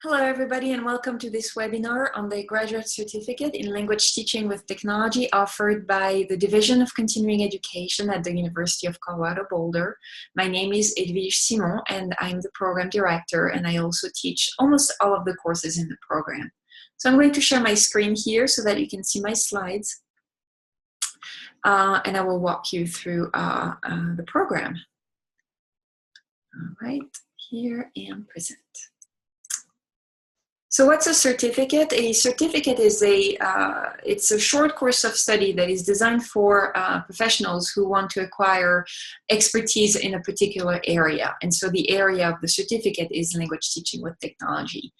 Hello, everybody, and welcome to this webinar on the Graduate Certificate in Language Teaching with Technology offered by the Division of Continuing Education at the University of Colorado Boulder. My name is Edwige Simon, and I'm the Program Director, and I also teach almost all of the courses in the program. So I'm going to share my screen here so that you can see my slides, and I will walk you through the program. All right, here and present. So what's a certificate? A certificate is it's a short course of study that is designed for professionals who want to acquire expertise in a particular area. And so the area of the certificate is language teaching with technology.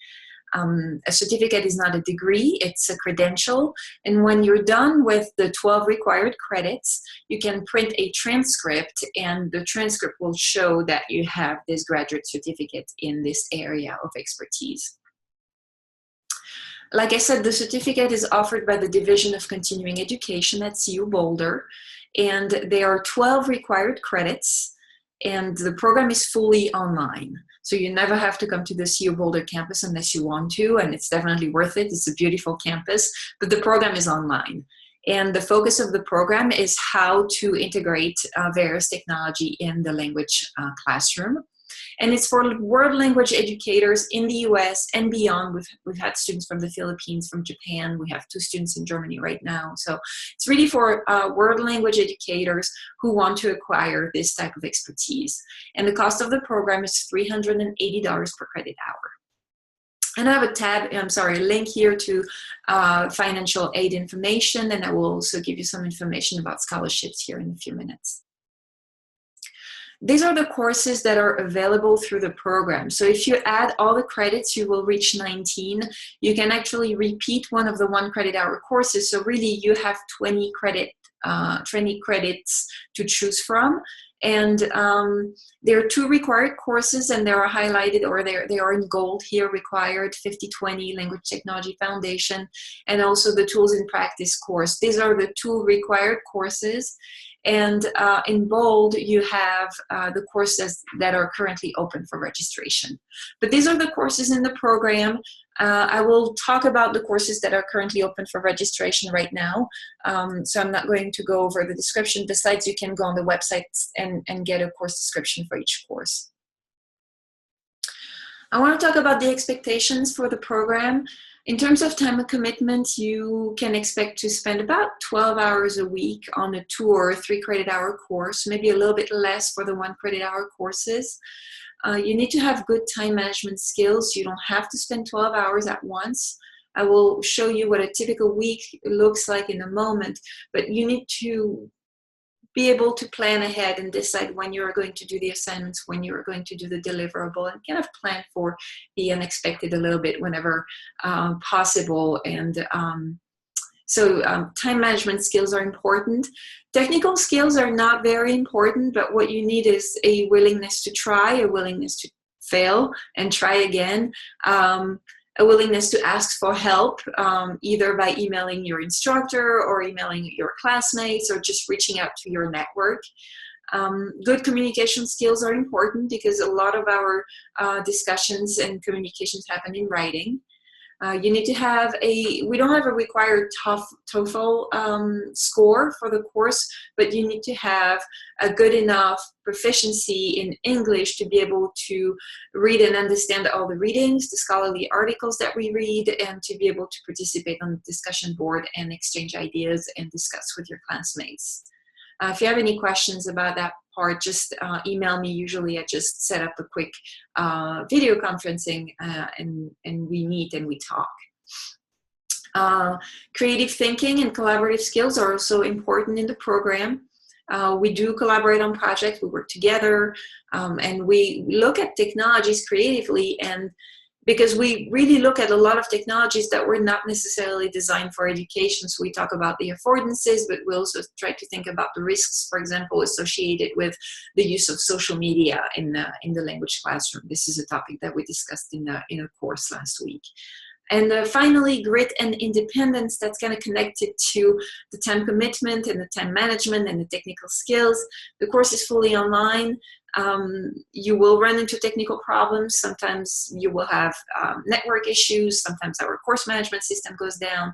A certificate is not a degree, it's a credential. And when you're done with the 12 required credits, you can print a transcript, and the transcript will show that you have this graduate certificate in this area of expertise. Like I said, the certificate is offered by the Division of Continuing Education at CU Boulder, and there are 12 required credits, and the program is fully online. So you never have to come to the CU Boulder campus unless you want to, and it's definitely worth it. It's a beautiful campus, but the program is online. And the focus of the program is how to integrate various technology in the language classroom. And it's for world language educators in the US and beyond. We've had students from the Philippines, from Japan. We have 2 students in Germany right now. So it's really for world language educators who want to acquire this type of expertise. And the cost of the program is $380 per credit hour. And I have a link here to financial aid information, and I will also give you some information about scholarships here in a few minutes. These are the courses that are available through the program. So if you add all the credits, you will reach 19. You can actually repeat one of the 1 credit hour courses. So really you have 20 credits to choose from. And there are 2 required courses, and they are highlighted, or they are in gold here, required 50/20 Language Technology Foundation, and also the Tools in Practice course. These are the 2 required courses. And in bold, you have the courses that are currently open for registration. But these are the courses in the program. I will talk about the courses that are currently open for registration right now. So I'm not going to go over the description. Besides, you can go on the website and get a course description for each course. I want to talk about the expectations for the program. In terms of time and commitment, you can expect to spend about 12 hours a week on a 2 or 3 credit hour course, maybe a little bit less for the 1 credit hour courses. You need to have good time management skills. You don't have to spend 12 hours at once. I will show you what a typical week looks like in a moment, but you need to be able to plan ahead and decide when you're going to do the assignments, when you're going to do the deliverable, and kind of plan for the unexpected a little bit whenever possible. And time management skills are important. Technical skills are not very important, but what you need is a willingness to try, a willingness to fail and try again, a willingness to ask for help, either by emailing your instructor or emailing your classmates or just reaching out to your network. Good communication skills are important because a lot of our discussions and communications happen in writing. You need to have we don't have a required TOEFL score for the course, but you need to have a good enough proficiency in English to be able to read and understand all the readings, the scholarly articles that we read, and to be able to participate on the discussion board and exchange ideas and discuss with your classmates. If you have any questions about that part, just email me. Usually I just set up a quick video conferencing and we meet and we talk. Creative thinking and collaborative skills are also important in the program. We do collaborate on projects, we work together, and we look at technologies creatively, and because we really look at a lot of technologies that were not necessarily designed for education. So we talk about the affordances, but we also try to think about the risks, for example, associated with the use of social media in the language classroom. This is a topic that we discussed in a course last week. And finally, grit and independence, that's kind of connected to the time commitment and the time management and the technical skills. The course is fully online. You will run into technical problems. Sometimes you will have network issues. Sometimes our course management system goes down.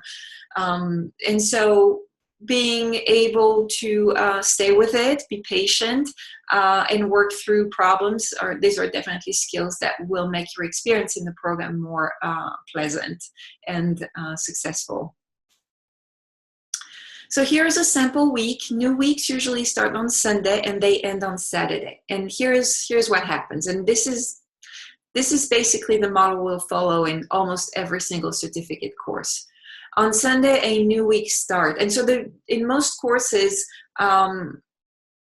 And so being able to stay with it, be patient, and work through problems, these are definitely skills that will make your experience in the program more pleasant and successful. So here's a sample week. New weeks usually start on Sunday and they end on Saturday. And here's what happens. And this is basically the model we'll follow in almost every single certificate course. On Sunday, a new week starts. And so in most courses,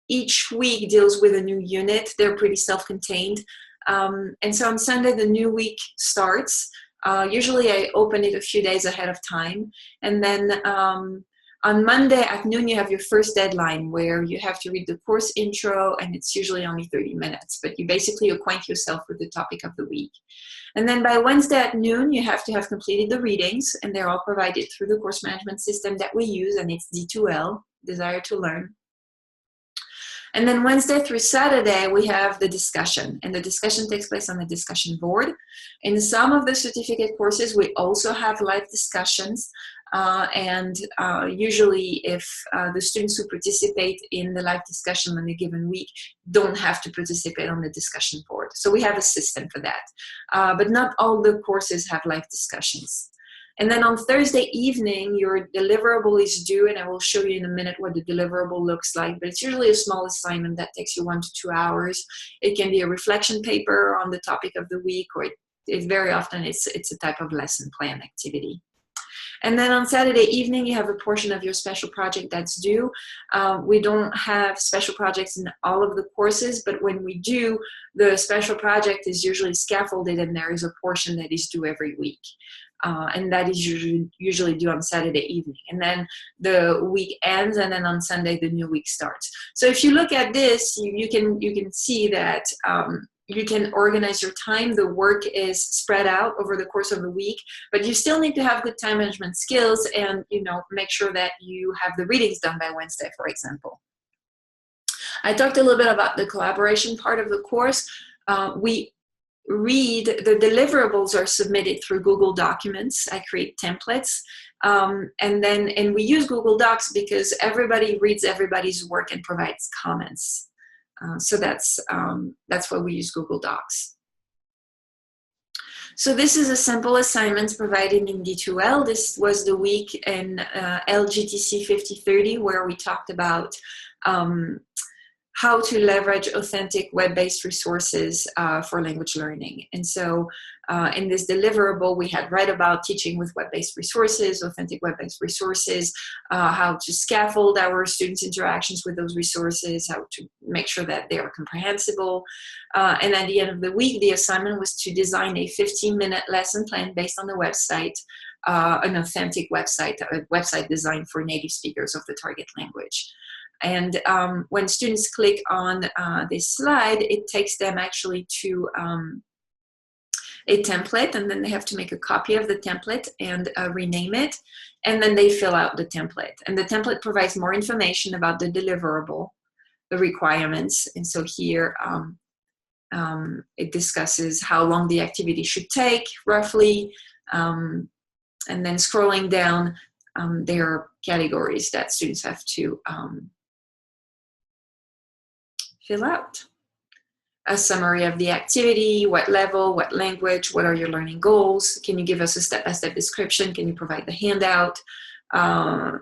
each week deals with a new unit. They're pretty self-contained. And so on Sunday, the new week starts. Usually I open it a few days ahead of time. And then on Monday at noon, you have your first deadline where you have to read the course intro, and it's usually only 30 minutes, but you basically acquaint yourself with the topic of the week. And then by Wednesday at noon, you have to have completed the readings, and they're all provided through the course management system that we use, and it's D2L, Desire to Learn. And then Wednesday through Saturday, we have the discussion, and the discussion takes place on the discussion board. In some of the certificate courses, we also have live discussions. Usually if the students who participate in the live discussion on a given week don't have to participate on the discussion board. So we have a system for that. But not all the courses have live discussions. And then on Thursday evening, your deliverable is due, and I will show you in a minute what the deliverable looks like, but it's usually a small assignment that takes you 1 to 2 hours. It can be a reflection paper on the topic of the week, or very often it's a type of lesson plan activity. And then on Saturday evening, you have a portion of your special project that's due. We don't have special projects in all of the courses, but when we do, the special project is usually scaffolded, and there is a portion that is due every week. And that is usually due on Saturday evening. And then the week ends, and then on Sunday, the new week starts. So if you look at this, you can see that you can organize your time. The work is spread out over the course of the week, but you still need to have good time management skills and, make sure that you have the readings done by Wednesday, for example. I talked a little bit about the collaboration part of the course. The deliverables are submitted through Google Documents. I create templates. And we use Google Docs because everybody reads everybody's work and provides comments. So that's why we use Google Docs. So this is a simple assignment provided in D2L. This was the week in LGTC 5030 where we talked about how to leverage authentic web-based resources for language learning. And so in this deliverable, we had read about teaching with web-based resources, authentic web-based resources, how to scaffold our students' interactions with those resources, how to make sure that they are comprehensible. And at the end of the week, the assignment was to design a 15-minute lesson plan based on the website, an authentic website, a website designed for native speakers of the target language. And when students click on this slide, it takes them actually to a template, and then they have to make a copy of the template and rename it, and then they fill out the template. And the template provides more information about the deliverable, the requirements. And so here it discusses how long the activity should take, roughly, and then scrolling down, there are categories that students have to fill out. A summary of the activity, what level, what language, what are your learning goals? Can you give us a step-by-step description? Can you provide the handout? How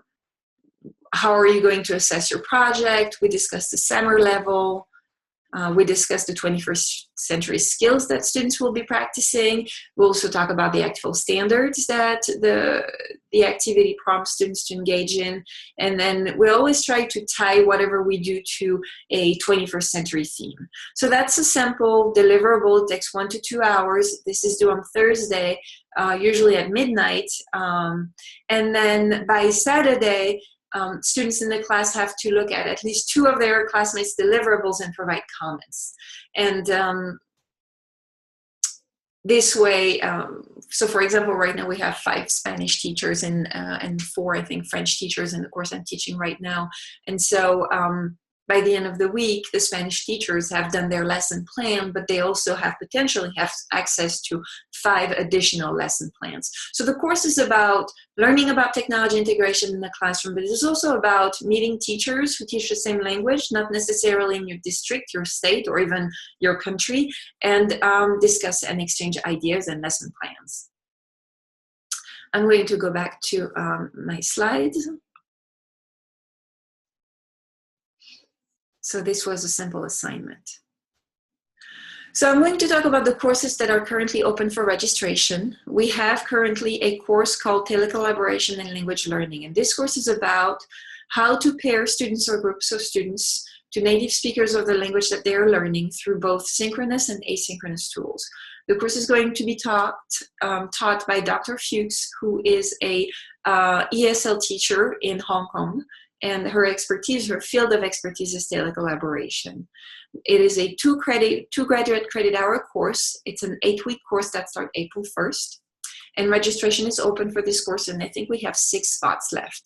are you going to assess your project? We discussed the summer level. We discussed the 21st century skills that students will be practicing. We'll also talk about the actual standards that the activity prompts students to engage in. And then we always try to tie whatever we do to a 21st century theme. So that's a sample deliverable. It takes 1 to 2 hours. This is due on Thursday, usually at midnight. And then by Saturday, students in the class have to look at least 2 of their classmates' deliverables and provide comments. And this way, so for example, right now we have 5 Spanish teachers and 4, I think, French teachers in the course I'm teaching right now. And so by the end of the week, the Spanish teachers have done their lesson plan, but they also have potentially have access to 5 additional lesson plans. So the course is about learning about technology integration in the classroom, but it is also about meeting teachers who teach the same language, not necessarily in your district, your state, or even your country, and discuss and exchange ideas and lesson plans. I'm going to go back to my slides. So this was a simple assignment. So I'm going to talk about the courses that are currently open for registration. We have currently a course called Telecollaboration and Language Learning, and this course is about how to pair students or groups of students to native speakers of the language that they are learning through both synchronous and asynchronous tools. The course is going to be taught by Dr. Fuchs, who is a ESL teacher in Hong Kong, and her expertise, her field of expertise is telecollaboration. It is a 2 graduate credit hour course. It's an 8-week course that starts April 1st, and registration is open for this course, and I think we have 6 spots left.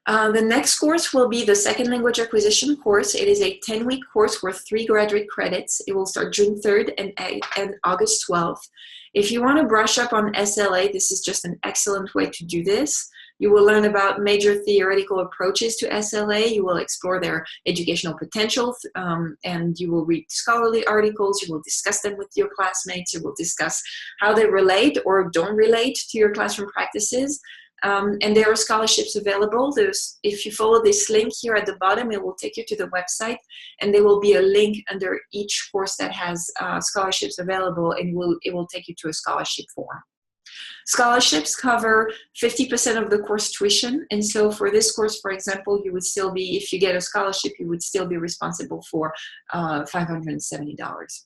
The next course will be the second language acquisition course. It is a 10-week course worth 3 graduate credits. It will start June 3rd and August 12th. If you want to brush up on SLA, this is just an excellent way to do this. You will learn about major theoretical approaches to SLA. You will explore their educational potential, and you will read scholarly articles. You will discuss them with your classmates. You will discuss how they relate or don't relate to your classroom practices. And there are scholarships available. If you follow this link here at the bottom, it will take you to the website, and there will be a link under each course that has scholarships available, and it will take you to a scholarship form. Scholarships cover 50% of the course tuition, and so for this course, for example, you would still be, if you get a scholarship, you would still be responsible for $570.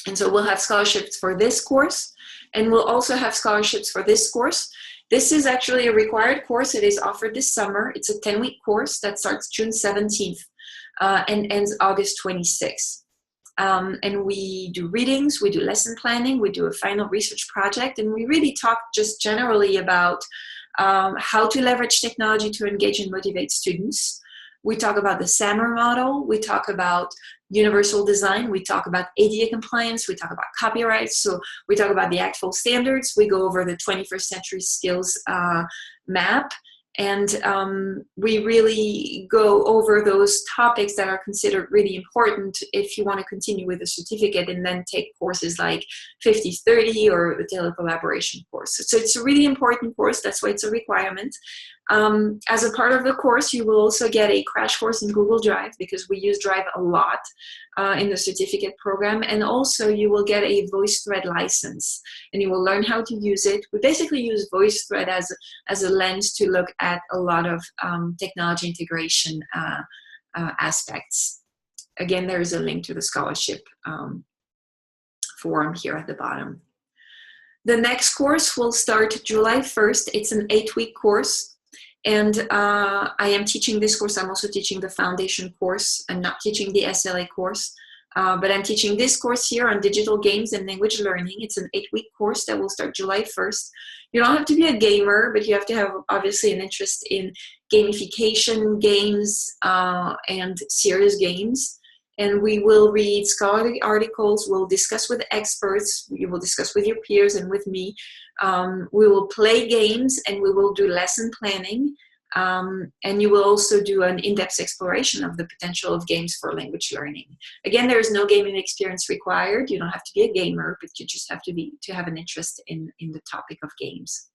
And so we'll have scholarships for this course, and we'll also have scholarships for this course. This is actually a required course. It is offered this summer. It's a 10-week course that starts June 17th and ends August 26th. And we do readings, we do lesson planning, we do a final research project, and we really talk just generally about how to leverage technology to engage and motivate students. We talk about the SAMR model, we talk about universal design, we talk about ADA compliance, we talk about copyright, so we talk about the ACTFL standards, we go over the 21st century skills map, and we really go over those topics that are considered really important if you want to continue with a certificate and then take courses like 50/30 or the telecollaboration course. So it's a really important course, that's why it's a requirement. As a part of the course, you will also get a crash course in Google Drive, because we use Drive a lot in the certificate program, and also you will get a VoiceThread license, and you will learn how to use it. We basically use VoiceThread as a lens to look at a lot of technology integration aspects. Again, there is a link to the scholarship form here at the bottom. The next course will start July 1st. It's an 8-week course. And I am teaching this course. I'm also teaching the foundation course. I'm not teaching the SLA course, but I'm teaching this course here on digital games and language learning. It's an 8-week course that will start July 1st. You don't have to be a gamer, but you have to have obviously an interest in gamification, games, and serious games. And we will read scholarly articles, we'll discuss with experts, you will discuss with your peers and with me. We will play games, and we will do lesson planning. And you will also do an in-depth exploration of the potential of games for language learning. Again, there is no gaming experience required. You don't have to be a gamer, but you just have to have an interest in the topic of games.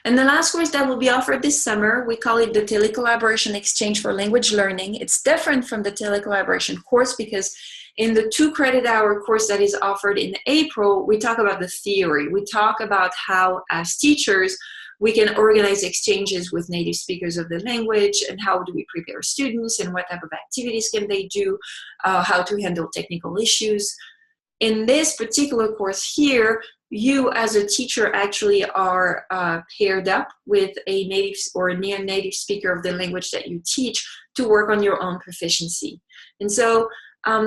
And the last course that will be offered this summer, we call it the Telecollaboration Exchange for Language Learning. It's different from the telecollaboration course, because in the 2 credit hour course that is offered in April, we talk about the theory. We talk about how, as teachers, we can organize exchanges with native speakers of the language, and how do we prepare students, and what type of activities can they do, how to handle technical issues. In this particular course here, you as a teacher actually are paired up with a native or a near native speaker of the language that you teach to work on your own proficiency. And so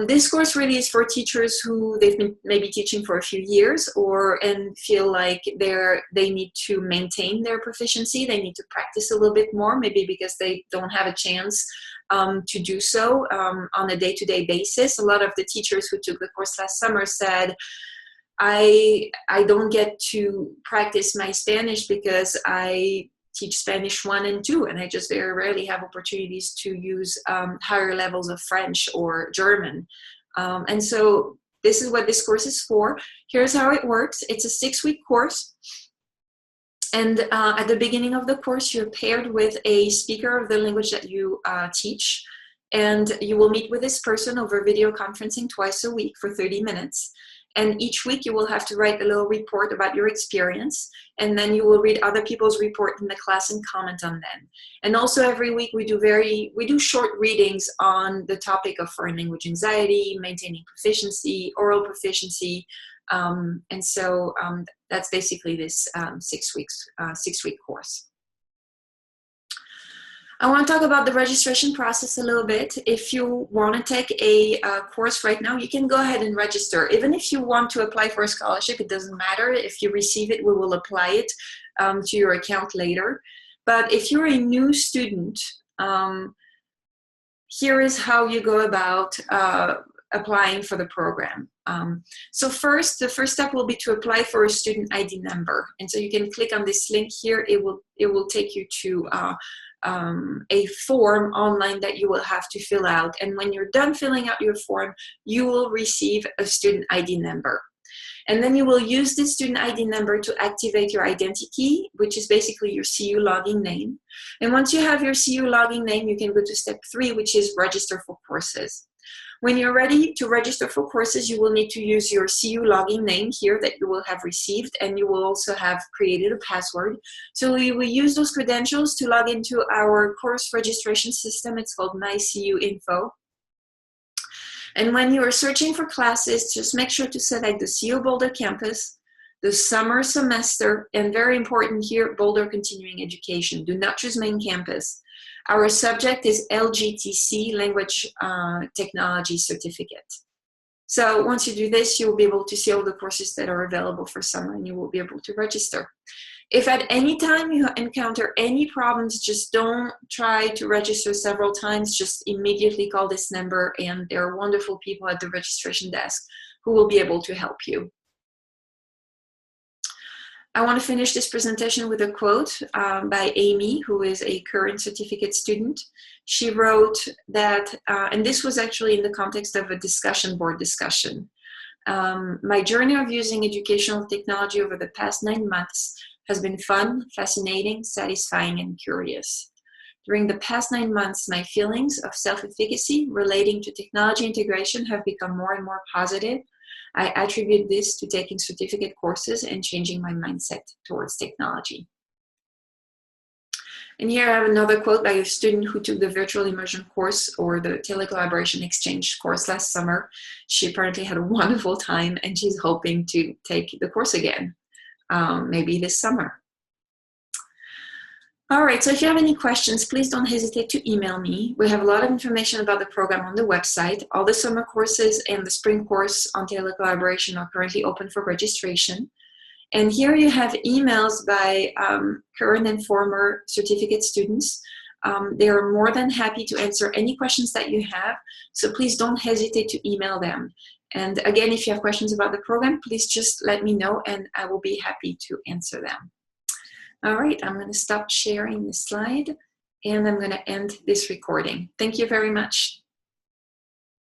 This course really is for teachers who they've been maybe teaching for a few years and feel like they need to maintain their proficiency. They need to practice a little bit more, maybe because they don't have a chance to do so on a day-to-day basis. A lot of the teachers who took the course last summer said, I don't get to practice my Spanish because I teach Spanish 1 and 2, and I just very rarely have opportunities to use higher levels of French or German. And so this is what this course is for. Here's how it works. It's a 6-week course. And at the beginning of the course, you're paired with a speaker of the language that you teach. And you will meet with this person over video conferencing twice a week for 30 minutes. And each week you will have to write a little report about your experience, and then you will read other people's report in the class and comment on them. And also every week we do short readings on the topic of foreign language anxiety, maintaining proficiency, oral proficiency. And so that's basically this 6-week course. I want to talk about the registration process a little bit. If you want to take a course right now, you can go ahead and register. Even if you want to apply for a scholarship, it doesn't matter. If you receive it, we will apply it to your account later. But if you're a new student, here is how you go about applying for the program. So first, the first step will be to apply for a student ID number. And so you can click on this link here. It will take you to a form online that you will have to fill out. And when you're done filling out your form, you will receive a student ID number. And then you will use this student ID number to activate your identity key, which is basically your CU login name. And once you have your CU login name, you can go to step 3, which is register for courses. When you're ready to register for courses, you will need to use your CU login name here that you will have received, and you will also have created a password. So we will use those credentials to log into our course registration system. It's called My CU Info. And when you are searching for classes, just make sure to select the CU Boulder campus, the summer semester, and very important here, Boulder Continuing Education. Do not choose main campus. Our subject is LGTC, Language Technology Certificate. So once you do this, you will be able to see all the courses that are available for summer, and you will be able to register. If at any time you encounter any problems, just don't try to register several times. Just immediately call this number, and there are wonderful people at the registration desk who will be able to help you. I want to finish this presentation with a quote by Amy, who is a current certificate student. She wrote that, and this was actually in the context of a discussion board discussion. My journey of using educational technology over the past 9 months has been fun, fascinating, satisfying, and curious. During the past 9 months, my feelings of self-efficacy relating to technology integration have become more and more positive. I attribute this to taking certificate courses and changing my mindset towards technology. And here I have another quote by a student who took the virtual immersion course or the telecollaboration exchange course last summer. She apparently had a wonderful time, and she's hoping to take the course again, maybe this summer. All right, so if you have any questions, please don't hesitate to email me. We have a lot of information about the program on the website. All the summer courses and the spring course on telecollaboration are currently open for registration. And here you have emails by current and former certificate students. They are more than happy to answer any questions that you have, so please don't hesitate to email them. And again, if you have questions about the program, please just let me know and I will be happy to answer them. All right, I'm going to stop sharing the slide and I'm going to end this recording. Thank you very much.